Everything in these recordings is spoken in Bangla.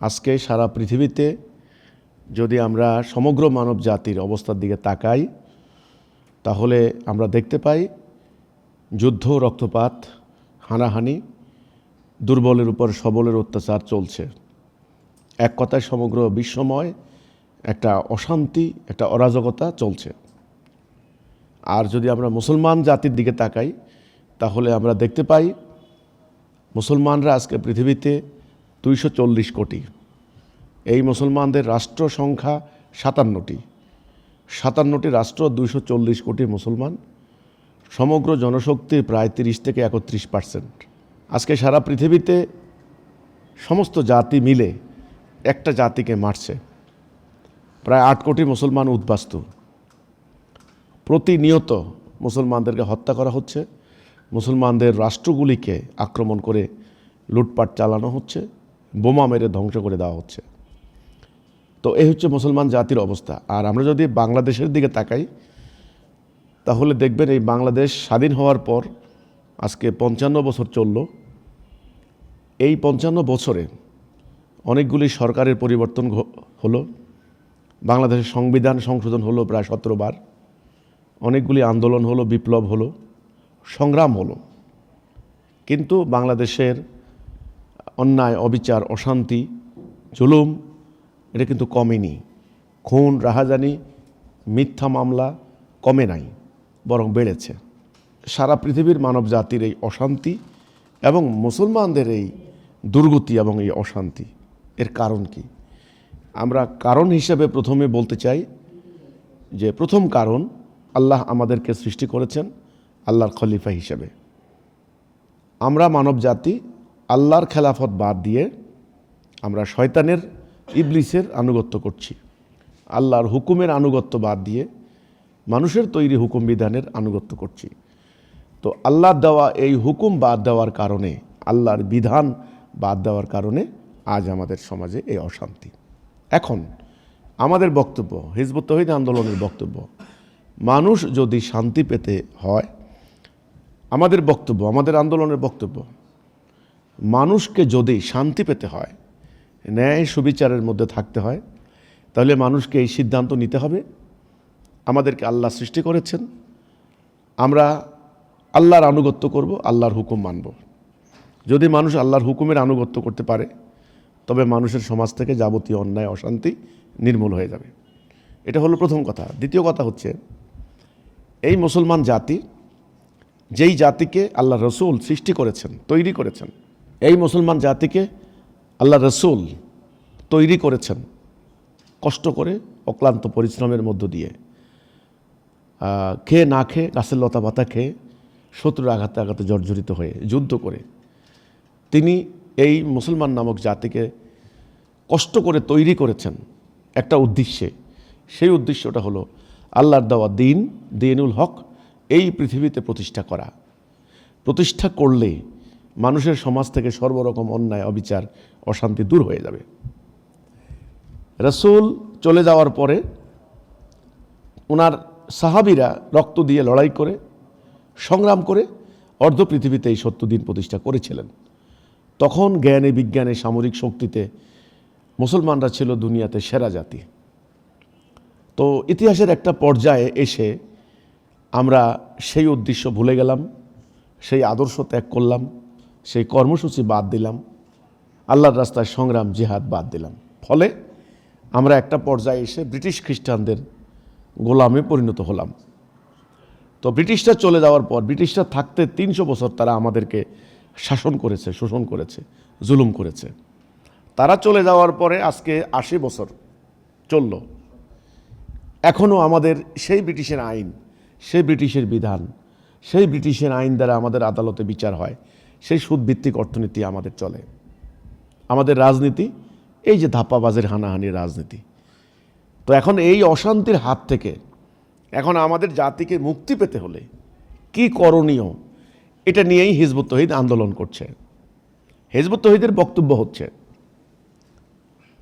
আজকে সারা পৃথিবীতে যদি আমরা সমগ্র মানব জাতির অবস্থার দিকে তাকাই, তাহলে আমরা দেখতে পাই যুদ্ধ, রক্তপাত, হানাহানি, দুর্বলের উপর সবলের অত্যাচার চলছে। এক কথায় সমগ্র বিশ্বময় একটা অশান্তি, একটা অরাজকতা চলছে। আর যদি আমরা মুসলমান জাতির দিকে তাকাই, তাহলে আমরা দেখতে পাই মুসলমানরা আজকে পৃথিবীতে 240 কোটি। এই মুসলমানদের রাষ্ট্র সংখ্যা 57টি রাষ্ট্র, 240 কোটি মুসলমান, সমগ্র জনশক্তির প্রায় 30 থেকে 31%। আজকে সারা পৃথিবীতে সমস্ত জাতি মিলে একটা জাতিকে মারছে। প্রায় 8 কোটি মুসলমান উদ্বাস্তু। প্রতিনিয়ত মুসলমানদেরকে হত্যা করা হচ্ছে, মুসলমানদের রাষ্ট্রগুলিকে আক্রমণ করে লুটপাট চালানো হচ্ছে, বোমা মেরে ধ্বংস করে দেওয়া হচ্ছে। তো এই হচ্ছে মুসলমান জাতির অবস্থা। আর আমরা যদি বাংলাদেশের দিকে তাকাই, তাহলে দেখবেন এই বাংলাদেশ স্বাধীন হওয়ার পর আজকে 55 বছর চলল। এই 55 বছরে অনেকগুলি সরকারের পরিবর্তন হলো, বাংলাদেশের সংবিধান সংশোধন হলো প্রায় 17 বার, অনেকগুলি আন্দোলন হলো, বিপ্লব হলো, সংগ্রাম হলো, কিন্তু বাংলাদেশের অন্যায়, অবিচার, অশান্তি, জুলুম এটা কিন্তু কমেনি। খুন, রাহাজানি, মিথ্যা মামলা কমে নাই, বরং বেড়েছে। সারা পৃথিবীর মানব জাতির এই অশান্তি এবং মুসলমানদের এই দুর্গতি এবং এই অশান্তি, এর কারণ কি? আমরা কারণ হিসেবে প্রথমে বলতে চাই যে প্রথম কারণ, আল্লাহ আমাদেরকে সৃষ্টি করেছেন আল্লাহর খলিফা হিসেবে। আমরা মানব জাতি আল্লাহর খেলাফত বাদ দিয়ে আমরা শয়তানের, ইবলিসের আনুগত্য করছি। আল্লাহর হুকুমের আনুগত্য বাদ দিয়ে মানুষের তৈরি হুকুম বিধানের আনুগত্য করছি। তো আল্লাহর দেওয়া এই হুকুম বাদ দেওয়ার কারণে, আল্লাহর বিধান বাদ দেওয়ার কারণে আজ আমাদের সমাজে এই অশান্তি। এখন আমাদের বক্তব্য, হিজবুত তৌহিদ আন্দোলনের বক্তব্য, মানুষ যদি শান্তি পেতে হয়, আমাদের বক্তব্য, আমাদের আন্দোলনের বক্তব্য, মানুষকে যদি শান্তি পেতে হয়, ন্যায় সুবিচারের মধ্যে থাকতে হয়, তাহলে মানুষকে এই সিদ্ধান্ত নিতে হবে, আমাদেরকে আল্লাহ সৃষ্টি করেছেন, আমরা আল্লাহর আনুগত্য করব, আল্লাহর হুকুম মানব। যদি মানুষ আল্লাহর হুকুমের আনুগত্য করতে পারে, তবে মানুষের সমাজ থেকে যাবতীয় অন্যায়, অশান্তি নির্মূল হয়ে যাবে। এটা হলো প্রথম কথা। দ্বিতীয় কথা হচ্ছে, এই মুসলমান জাতি, যেই জাতিকে আল্লাহ রসুল সৃষ্টি করেছেন, তৈরি করেছেন, এই মুসলমান জাতিকে আল্লাহ রসুল তৈরি করেছেন কষ্ট করে, অক্লান্ত পরিশ্রমের মধ্য দিয়ে, খেয়ে না খেয়ে, গাছের লতা পাতা খেয়ে, শত্রুর আঘাতে আঘাতে জর্জরিত হয়ে, যুদ্ধ করে তিনি এই মুসলমান নামক জাতিকে কষ্ট করে তৈরি করেছেন একটা উদ্দেশ্যে। সেই উদ্দেশ্যটা হলো আল্লাহর দেওয়া দিন, দিনুল হক, এই পৃথিবীতে প্রতিষ্ঠা করা। প্রতিষ্ঠা করলে মানুষের সমাজ থেকে সর্বরকম অন্যায়, অবিচার, অশান্তি দূর হয়ে যাবে। রাসূল চলে যাওয়ার পরে ওনার সাহাবীরা রক্ত দিয়ে লড়াই করে, সংগ্রাম করে অর্ধ পৃথিবীতে এই 70 দিন প্রতিষ্ঠা করেছিলেন। তখন জ্ঞানে, বিজ্ঞানে, সামরিক শক্তিতে মুসলমানরা ছিল দুনিয়াতে সেরা জাতি। তো ইতিহাসের একটা পর্যায়ে এসে আমরা সেই উদ্দেশ্য ভুলে গেলাম, সেই আদর্শ ত্যাগ করলাম, সেই কর্মসূচি বাদ দিলাম, আল্লাহর রাস্তায় সংগ্রাম, জিহাদ বাদ দিলাম। ফলে আমরা একটা পর্যায়ে এসে ব্রিটিশ খ্রিস্টানদের গোলামে পরিণত হলাম। তো ব্রিটিশরা চলে যাওয়ার পর, ব্রিটিশরা থাকতে 300 বছর তারা আমাদেরকে শাসন করেছে, শোষণ করেছে, জুলুম করেছে। তারা চলে যাওয়ার পরে আজকে 80 বছর চলল। এখনও আমাদের সেই ব্রিটিশের আইন, সেই ব্রিটিশের বিধান, সেই ব্রিটিশের আইন দ্বারা আমাদের আদালতে বিচার হয়, সেই সুদভিত্তিক অর্থনীতি আমাদের চলে। আমাদের রাজনীতি এই যে ধাপ্পাবাজের, হানাহানির রাজনীতি। তো এখন এই অশান্তির হাত থেকে এখন আমাদের জাতিকে মুক্তি পেতে হলে কি করণীয়, এটা নিয়েই হিজবুত তৌহিদ আন্দোলন করছে। হিজবুত তৌহিদের বক্তব্য হচ্ছে,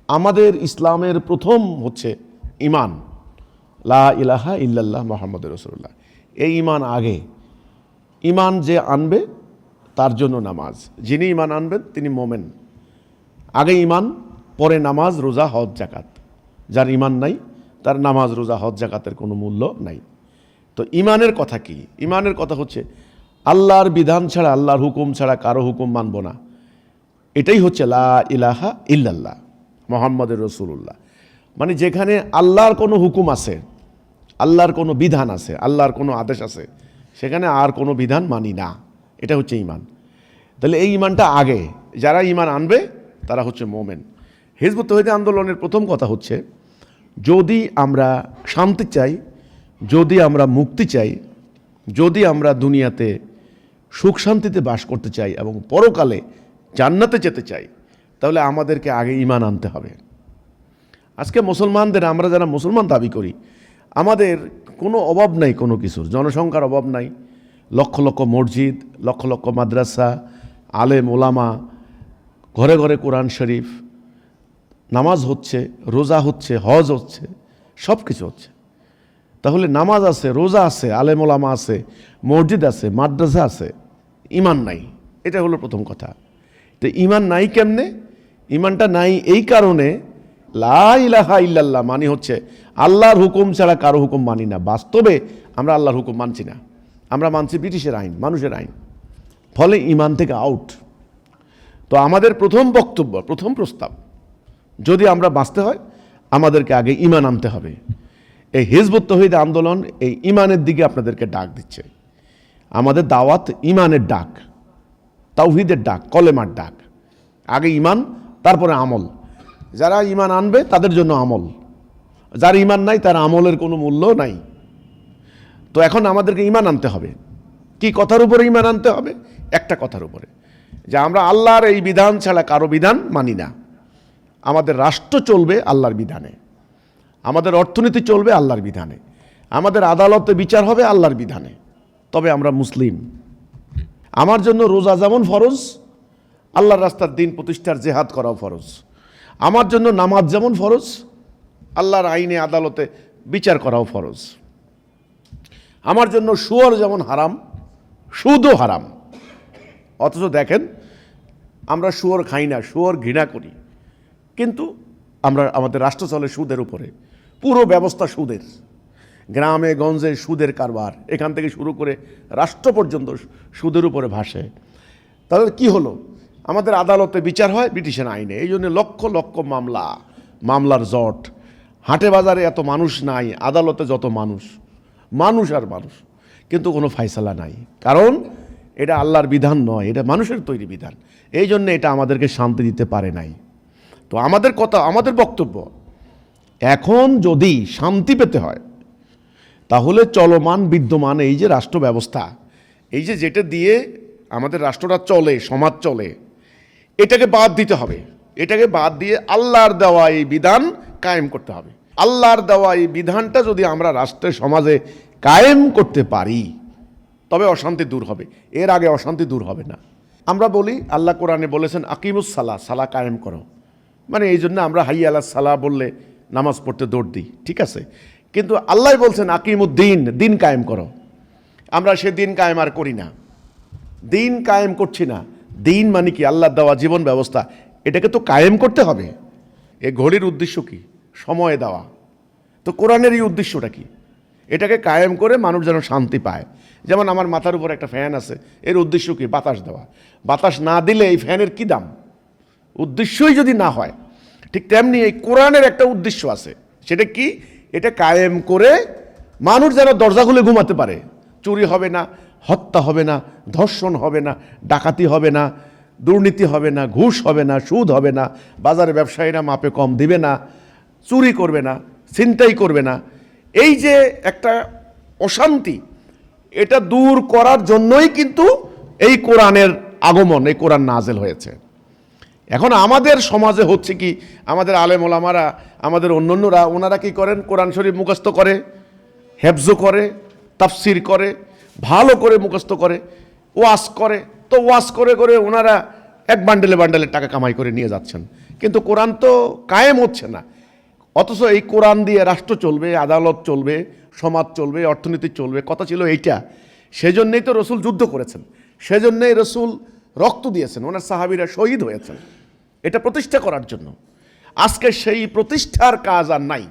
আমাদের ইসলামের প্রথম হচ্ছে ঈমান, লা ইলাহা ইল্লাল্লাহ মুহাম্মাদুর রাসূলুল্লাহ। এই ঈমান আগে। ঈমান যে আনবে তার জন্য নামাজ। যিনি ঈমান আনবেন তিনি মোমেন। আগে ঈমান, পরে নামাজ, রোজা, হজ, জাকাত। যার ইমান নাই তার নামাজ, রোজা, হজ, জাকাতের কোনো মূল্য নাই। তো ইমানের কথা কি? ইমানের কথা হচ্ছে আল্লাহর বিধান ছাড়া, আল্লাহর হুকুম ছাড়া কারো হুকুম মানব না। এটাই হচ্ছে লা ইলাহা ইল্লাল্লাহ মুহাম্মাদুর রাসূলুল্লাহ। মানে যেখানে আল্লাহর কোনো হুকুম আছে, আল্লাহর কোনো বিধান আছে, আল্লাহর কোনো আদেশ আছে, সেখানে আর কোনো বিধান মানি না। এটা হচ্ছে ইমান। তাহলে এই ইমানটা আগে, যারা ইমান আনবে তারা হচ্ছে মোমেন। হিজবুত তৌহিদ আন্দোলনের প্রথম কথা হচ্ছে, যদি আমরা শান্তি চাই, যদি আমরা মুক্তি চাই, যদি আমরা দুনিয়াতে সুখ শান্তিতে বাস করতে চাই এবং পরকালে জান্নাতে যেতে চাই, তাহলে আমাদেরকে আগে ইমান আনতে হবে। আজকে মুসলমানদের, আমরা যারা মুসলমান দাবি করি, আমাদের কোনো অভাব নাই, কোনো কিছুর, জনসংখ্যার অভাব নাই। লক্ষ লক্ষ মসজিদ, লক্ষ লক্ষ মাদ্রাসা, আলেম ওলামা, ঘরে ঘরে কোরআন শরীফ, নামাজ হচ্ছে, রোজা হচ্ছে, হজ হচ্ছে, সব কিছু হচ্ছে। তাহলে নামাজ আছে, রোজা আছে, আলেম ওলামা আছে, মসজিদ আছে, মাদ্রাসা আছে, ইমান নাই। এটা হলো প্রথম কথা। তো ইমান নাই কেমনে? ইমানটা নাই এই কারণে, লা ইলাহা ইল্লাল্লাহ মানে হচ্ছে আল্লাহর হুকুম ছাড়া কারো হুকুম মানি না। বাস্তবে আমরা আল্লাহর হুকুম মানছি না, আমরা মানছি ব্রিটিশের আইন, মানুষের আইন। ফলে ইমান থেকে আউট। তো আমাদের প্রথম বক্তব্য, প্রথম প্রস্তাব, যদি আমরা বাঁচতে হয় আমাদেরকে আগে ইমান আনতে হবে। এই হিজবুত তৌহিদ আন্দোলন এই ইমানের দিকে আপনাদেরকে ডাক দিচ্ছে। আমাদের দাওয়াত ইমানের ডাক, তাওহীদের ডাক, কলেমার ডাক। আগে ইমান, তারপরে আমল। যারা ইমান আনবে তাদের জন্য আমল, যার ইমান নাই তার আমলের কোনো মূল্য নাই। তো এখন আমাদেরকে ইমান আনতে হবে। কি কথার উপরে ইমান আনতে হবে? একটা কথার উপরে, যে আমরা আল্লাহর এই বিধান ছাড়া কারো বিধান মানি না। আমাদের রাষ্ট্র চলবে আল্লাহর বিধানে, আমাদের অর্থনীতি চলবে আল্লাহর বিধানে, আমাদের আদালতে বিচার হবে আল্লাহর বিধানে, তবে আমরা মুসলিম। আমার জন্য রোজা যেমন ফরজ, আল্লাহর রাস্তার দিন প্রতিষ্ঠার জেহাদ করাও ফরজ। আমার জন্য নামাজ যেমন ফরজ, আল্লাহর আইনে আদালতে বিচার করাও ফরজ। আমার জন্য সুর যেমন হারাম, সুদও হারাম। অথচ দেখেন, আমরা সুর খাই না, সুর ঘৃণা করি, কিন্তু আমরা, আমাদের রাষ্ট্র চলে সুদের উপরে, পুরো ব্যবস্থা সুদের। গ্রামে গঞ্জে সুদের কারবার, এখান থেকে শুরু করে রাষ্ট্র পর্যন্ত সুদের উপরে ভাসে। তাহলে কি হলো? আমাদের আদালতে বিচার হয় ব্রিটিশের আইনে। এই জন্য লক্ষ লক্ষ মামলা, মামলার জট। হাটে বাজারে এত মানুষ নাই, আদালতে যত মানুষ, মানুষ আর মানুষ, কিন্তু কোনো ফায়সালা নাই। কারণ এটা আল্লাহর বিধান নয়, এটা মানুষের তৈরি বিধান। এই জন্য এটা আমাদেরকে শান্তি দিতে পারে নাই। তো আমাদের কথা, আমাদের বক্তব্য, এখন যদি শান্তি পেতে হয় তাহলে চলমান বিদ্যমান এই যে রাষ্ট্র ব্যবস্থা, এই যে যেটা দিয়ে আমাদের রাষ্ট্রটা চলে, সমাজ চলে, এটাকে বাদ দিতে হবে। এটাকে বাদ দিয়ে আল্লাহর দেওয়া এই বিধান কায়েম করতে হবে। আল্লাহর দেওয়া এই বিধানটা যদি আমরা রাষ্ট্রের সমাজে কায়েম করতে পারি, তবে অশান্তি দূর হবে। এর আগে অশান্তি দূর হবে না। আমরা বলি, আল্লাহ কোরআনে বলেছেন আকিমুস সালাহ, সালাহ কায়েম করো। মানে এই জন্য আমরা হাইয়া আলাস সালাহ বললে নামাজ পড়তে দৌড় দিই, ঠিক আছে। কিন্তু আল্লাহ বলছেন আকিমুদ্দিন, দিন কায়েম করো। আমরা সে দিন কায়েম আর করি না, দিন কায়েম করছি না। দিন মানে কি? আল্লাহর দেওয়া জীবন ব্যবস্থা, এটাকে তো কায়েম করতে হবে। এ ঘড়ির উদ্দেশ্য কি? সময় দেওয়া। তো কোরআনের এই উদ্দেশ্যটা কি? এটাকে কায়েম করে মানুষ যেন শান্তি পায়। যেমন আমার মাথার উপর একটা ফ্যান আছে, এর উদ্দেশ্য কি? বাতাস দেওয়া। বাতাস না দিলে এই ফ্যানের কি দাম? উদ্দেশ্যই যদি না হয়, ঠিক তেমনি এই কোরআনের একটা উদ্দেশ্য আছে। সেটা কি? এটা কায়েম করে মানুষ যেন দরজা খুলে ঘুমাতে পারে। চুরি হবে না, হত্যা হবে না, ধর্ষণ হবে না, ডাকাতি হবে না, দুর্নীতি হবে না, ঘুষ হবে না, সুদ হবে না, বাজারে ব্যবসায়ীরা মাপে কম দিবে না, চুরি করবে না, ছিনতাই করবে না। এই যে একটা অশান্তি, এটা দূর করার জন্যই কিন্তু এই কোরআনের আগমন, এই কোরআন নাজেল হয়েছে। এখন আমাদের সমাজে হচ্ছে কি, আমাদের আলেম ওলামারা, আমাদের অন্যান্যরা, ওনারা কি করেন? কোরআন শরীফ মুখস্থ করে, হেফজ করে, তাফসির করে, ভালো করে মুখস্থ করে, ওয়াজ করে। তো ওয়াজ করে করে ওনারা এক বান্ডেলে বান্ডেলে টাকা কামাই করে নিয়ে যাচ্ছেন, কিন্তু কোরআন তো কায়েম হচ্ছে না। অথচ এই কোরআন দিয়ে রাষ্ট্র চলবে, আদালত চলবে, সমাজ চলবে, অর্থনীতি চলবে, কথা ছিল এইটা। সেজন্যই তো রসুল যুদ্ধ করেছেন, সেজন্যই রসুল রক্ত দিয়েছেন, ওনার সাহাবীরা শহীদ হয়েছেন, এটা প্রতিষ্ঠা করার জন্য। আজকে সেই প্রতিষ্ঠার কাজ আর নাই।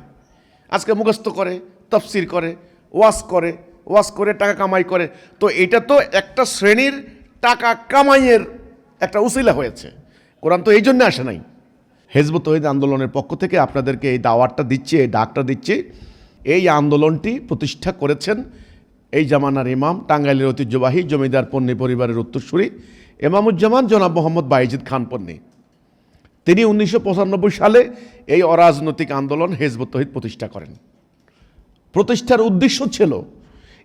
আজকে মুখস্থ করে, তাফসির করে, ওয়াজ করে টাকা কামাই করে। তো এটা তো একটা শ্রেণীর টাকা কামাইয়ের একটা উসিলা হয়েছে। কোরআন তো এই জন্য আসে নাই। হিজবুত তৌহিদ আন্দোলনের পক্ষ থেকে আপনাদেরকে এই দাওয়াতটা দিচ্ছি, এই ডাকটা দিচ্ছি। এই আন্দোলনটি প্রতিষ্ঠা করেছেন এই জামানার ইমাম, টাঙ্গাইলের ঐতিহ্যবাহী জমিদার পন্নী পরিবারের উত্তরসূরি ইমামুজ্জামান জনাব মোহাম্মদ বাইজিদ খান পন্নী। তিনি 1995 সালে এই অরাজনৈতিক আন্দোলন হিজবুত তৌহিদ প্রতিষ্ঠা করেন। প্রতিষ্ঠার উদ্দেশ্য ছিল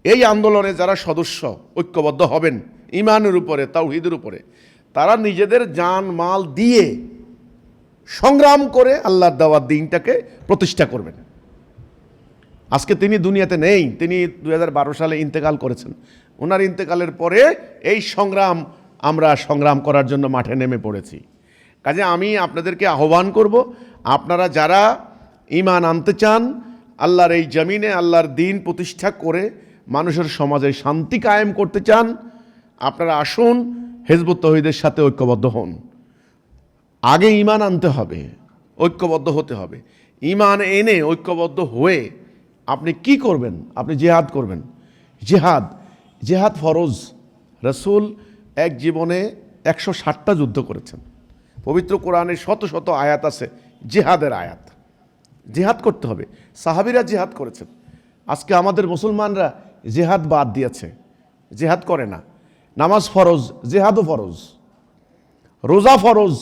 এই আন্দোলনে যারা সদস্য ঐক্যবদ্ধ হবেন ঈমানের উপরে, তাওহীদের উপরে, তারা নিজেদের জান মাল দিয়ে সংগ্রাম করে আল্লাহর দাওয়াত দ্বীনটাকে প্রতিষ্ঠা করবেন। আজকে তিনি দুনিয়াতে নেই, তিনি 2012 সালে ইন্তেকাল করেছেন। ওনার ইন্তেকালের পরে এই আমরা সংগ্রাম করার জন্য মাঠে নেমে পড়েছি। কাজে আমি আপনাদেরকে আহ্বান করব, আপনারা যারা ঈমান আনতে চান, আল্লাহর এই জমিনে আল্লাহর দ্বীন প্রতিষ্ঠা করে মানুষের সমাজে শান্তি কায়েম করতে চান, আপনারা আসুন হিজবুত তৌহিদের সাথে ঐক্যবদ্ধ হন। আগে ঈমান আনতে হবে, ঐক্যবদ্ধ হতে হবে। ঈমান এনে ঐক্যবদ্ধ হয়ে আপনি কি করবেন? আপনি জিহাদ করবেন। জিহাদ ফরজ। রাসূল এক জীবনে 160টা যুদ্ধ করেছেন। পবিত্র কোরআনে শত শত আয়াত আছে জিহাদের আয়াত। জিহাদ করতে হবে। সাহাবীরা জিহাদ করেছেন। আজকে আমাদের মুসলমানরা জিহাদ বাদ দিয়েছে, জিহাদ করে না। নামাজ ফরজ, জিহাদও ফরজ। রোজা ফরজ,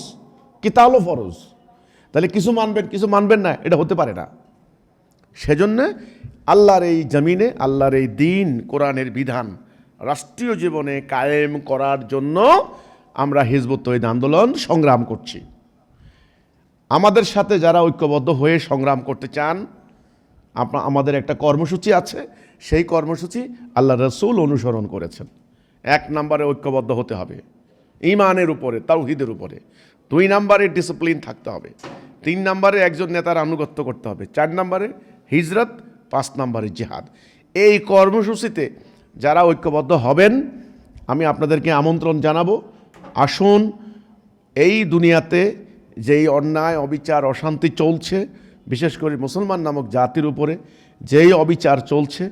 কিতালও ফরজ। তাহলে কিছু মানবেন, কিছু মানবেন না, এটা হতে পারে না। সেজন্য আল্লাহর এই জমিনে আল্লাহর এই দ্বীন, কোরআনের বিধান রাষ্ট্রীয় জীবনে কায়েম করার জন্য আমরা হিজবুত তৌহিদ আন্দোলন সংগ্রাম করছি। আমাদের সাথে যারা ঐক্যবদ্ধ হয়ে সংগ্রাম করতে চান, আমাদের একটা কর্মসূচি আছে। সেই কর্মসূচি আল্লাহ রাসূল অনুসরণ করেছেন। 1 নম্বরে ঐক্যবদ্ধ হতে হবে ঈমানের উপরে, তাওহীদের উপরে। 2 নম্বরে ডিসিপ্লিন থাকতে হবে। 3 নম্বরে একজন নেতার আনুগত্য করতে হবে। 4 নম্বরে হিজরত, 5 নম্বরে জিহাদ। এই কর্মসূচিতে যারা ঐক্যবদ্ধ হবেন, আমি আপনাদেরকে আমন্ত্রণ জানাবো, আসুন। এই দুনিয়াতে যেই অন্যায়, অবিচার, অশান্তি চলছে, বিশেষ করে মুসলমান নামক জাতির উপরে যেই অবিচার চলছে,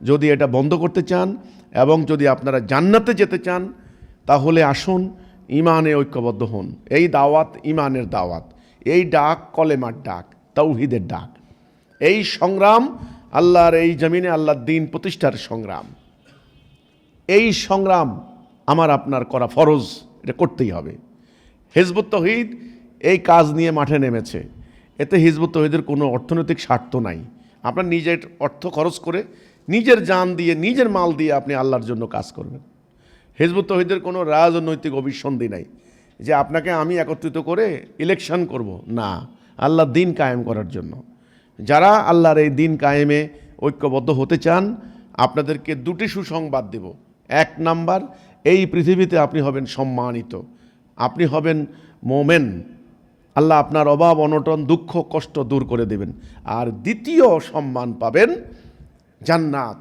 যদি এটা বন্ধ করতে চান এবং যদি আপনারা জান্নাতে যেতে চান, তাহলে আসুন ঈমানে ঐক্যবদ্ধ হন। এই দাওয়াত ঈমানের দাওয়াত, এই ডাক কলেমার ডাক, তাওহীদের ডাক। এই সংগ্রাম আল্লাহর এই জমিনে আল্লাহর দ্বীন প্রতিষ্ঠার সংগ্রাম। এই সংগ্রাম আমার আপনার করা ফরজ, এটা করতেই হবে। হিজবুত তৌহিদ এই কাজ নিয়ে মাঠে নেমেছে। এতে হিজবুত তৌহিদের কোনো অর্থনৈতিক স্বার্থ নাই। আপনার নিজের অর্থ খরচ করে, নিজের জান দিয়ে, নিজের মাল দিয়ে আপনি আল্লাহর জন্য কাজ করবেন। হিজবুত তৌহিদের কোনো রাজনৈতিক অভিসন্ধি নাই যে আপনাকে আমি একত্রিত করে ইলেকশন করব, না, আল্লাহর দ্বীন কায়েম করার জন্য। যারা আল্লাহর এই দ্বীন কায়েমে ঐক্যবদ্ধ হতে চান, আপনাদেরকে 2টি সুসংবাদ দেব। 1 নাম্বার, এই পৃথিবীতে আপনি হবেন সম্মানিত, আপনি হবেন মোমেন। আল্লাহ আপনার অভাব, অনটন, দুঃখ, কষ্ট দূর করে দেবেন। আর দ্বিতীয় সম্মান পাবেন জান্নাত।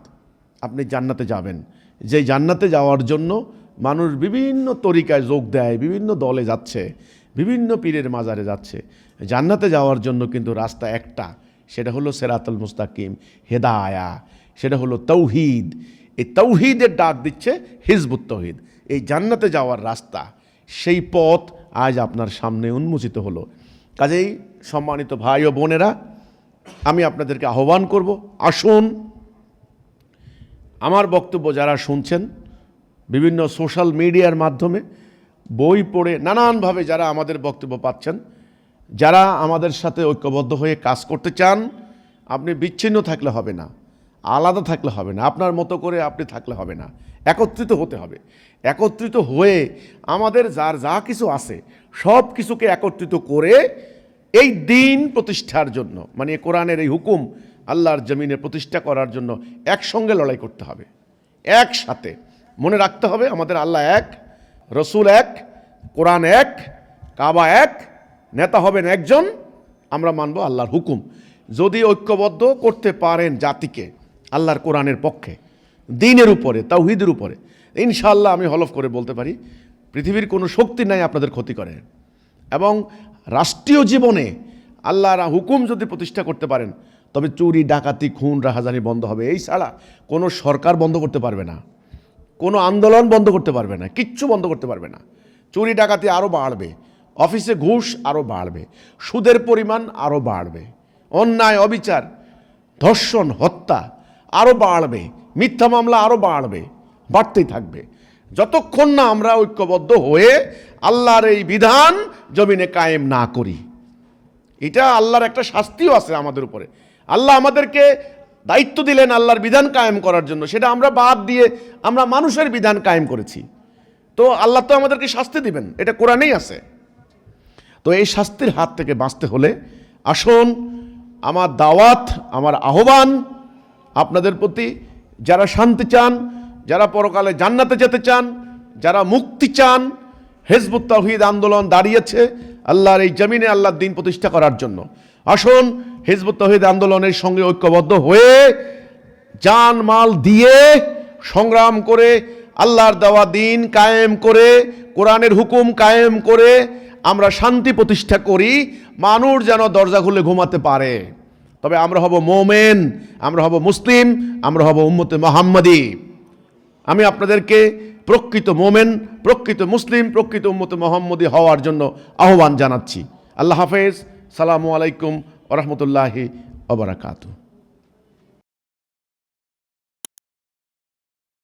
আপনি জান্নাতে যাবেন। যে জান্নাতে যাওয়ার জন্য মানুষ বিভিন্ন তরিকায় যোগ দেয়, বিভিন্ন দলে যাচ্ছে, বিভিন্ন পীরের মাজারে যাচ্ছে। জান্নাতে যাওয়ার জন্য কিন্তু রাস্তা একটা, সেটা হলো সিরাতুল মুস্তাকিম, হেদায়া, সেটা হলো তাওহীদ। এই তাওহীদের ডাক দিচ্ছে হিজবুত তৌহিদ। এই জান্নাতে যাওয়ার রাস্তা, সেই পথ আজ আপনার সামনে উন্মোচিত হলো। কাজেই সম্মানিত ভাই ও বোনেরা, আমি আপনাদেরকে আহ্বান করব, আসুন। আমার বক্তব্য যারা শুনছেন বিভিন্ন সোশ্যাল মিডিয়ার মাধ্যমে, বই পড়ে নানানভাবে যারা আমাদের বক্তব্য পাচ্ছেন, যারা আমাদের সাথে ঐক্যবদ্ধ হয়ে কাজ করতে চান, আপনি বিচ্ছিন্ন থাকলে হবে না, আলাদা থাকলে হবে না, আপনার মতো করে আপনি থাকলে হবে না, একত্রিত হতে হবে। একত্রিত হয়ে আমাদের যার যা কিছু আছে সব কিছুকে একত্রিত করে এই দ্বীন প্রতিষ্ঠার জন্য, মানে কোরআনের এই হুকুম আল্লাহর জমিনে প্রতিষ্ঠা করার জন্য একসঙ্গে লড়াই করতে হবে। একসাথে মনে রাখতে হবে আমাদের আল্লাহ এক, রসুল এক, কোরআন এক, কাবা এক, নেতা হবেন একজন, আমরা মানব আল্লাহর হুকুম। যদি ঐক্যবদ্ধ করতে পারেন জাতিকে আল্লাহর কোরআনের পক্ষে, দ্বীনের উপরে, তাওহীদের উপরে, ইনশাআল্লাহ আমি হলফ করে বলতে পারি পৃথিবীর কোনো শক্তি নাই আপনাদের ক্ষতি করে। এবং রাষ্ট্রীয় জীবনে আল্লাহর হুকুম যদি প্রতিষ্ঠা করতে পারেন, তবে চুরি, ডাকাতি, খুন, রাহাজানি বন্ধ হবে। এই ছাড়া কোনো সরকার বন্ধ করতে পারবে না, কোনো আন্দোলন বন্ধ করতে পারবে না, কিচ্ছু বন্ধ করতে পারবে না। চুরি ডাকাতি আরও বাড়বে, অফিসে ঘুষ আরও বাড়বে, সুদের পরিমাণ আরও বাড়বে, অন্যায়, অবিচার, ধর্ষণ, হত্যা আরও বাড়বে, মিথ্যা মামলা আরও বাড়বে, বাড়তেই থাকবে, যতক্ষণ না আমরা ঐক্যবদ্ধ হয়ে আল্লাহর এই বিধান জমিনে কায়েম না করি। এটা আল্লাহর একটা শাস্তিও আছে আমাদের উপরে। আল্লাহ আমাদেরকে দায়িত্ব দিলেন আল্লাহর বিধান কায়েম করার জন্য, সেটা আমরা বাদ দিয়ে আমরা মানুষের বিধান কায়েম করেছি। তো আল্লাহ তো আমাদেরকে শাস্তি দিবেন, এটা কোরআনেই আছে। তো এই শাস্তির হাত থেকে বাঁচতে হলে আসুন, আমার দাওয়াত, আমার আহ্বান আপনাদের প্রতি, যারা শান্তি চান, যারা পরকালে জান্নাতে যেতে চান, যারা মুক্তি চান, হিজবুত তাওহীদ আন্দোলন দাঁড়িয়েছে আল্লাহর এই জমিনে আল্লাহর দ্বীন প্রতিষ্ঠা করার জন্য। আসুন হিজবুত তাওহীদ আন্দোলনের সঙ্গে ঐক্যবদ্ধ হয়ে জান মাল দিয়ে সংগ্রাম করে আল্লাহর দেওয়া দ্বীন কায়েম করে, কোরআনের হুকুম কায়েম করে আমরা শান্তি প্রতিষ্ঠা করি, মানুষ যেন দরজা খুলে ঘুমাতে পারে। তবে আমরা হব মোমেন, আমরা হব মুসলিম, আমরা হব উম্মতে মুহাম্মাদি। আমি আপনাদেরকে প্রকৃত মোমেন, প্রকৃত মুসলিম, প্রকৃত উম্মতে মুহাম্মাদি হওয়ার জন্য আহ্বান জানাচ্ছি। আল্লাহ হাফেজ। সালামু আলাইকুম ওয়া রাহমাতুল্লাহি ওয়া বারাকাতুহু।